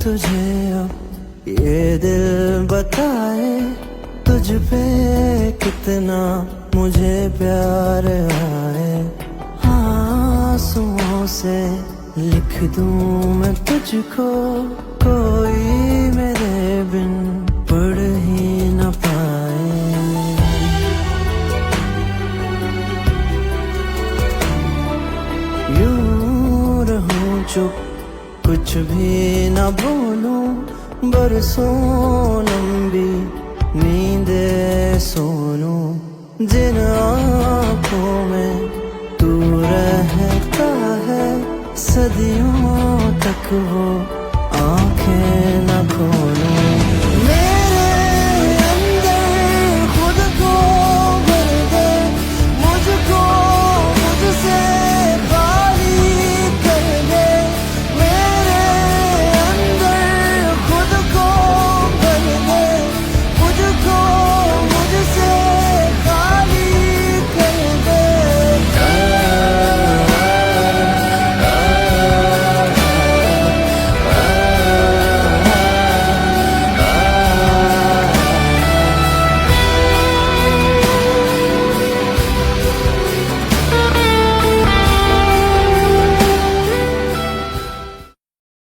तुझे अब ये दिल बताए, तुझ पे कितना मुझे प्यार आए। आंसुओं से लिख दूं मैं तुझको, कोई मेरे बिन पढ़ ही न पाए। यूं रहूं चुप, कुछ भी न बोलूं, बरसों लंबी नींदे सोनूं। जिन आँखों में तू रहता है, सदियों तक वो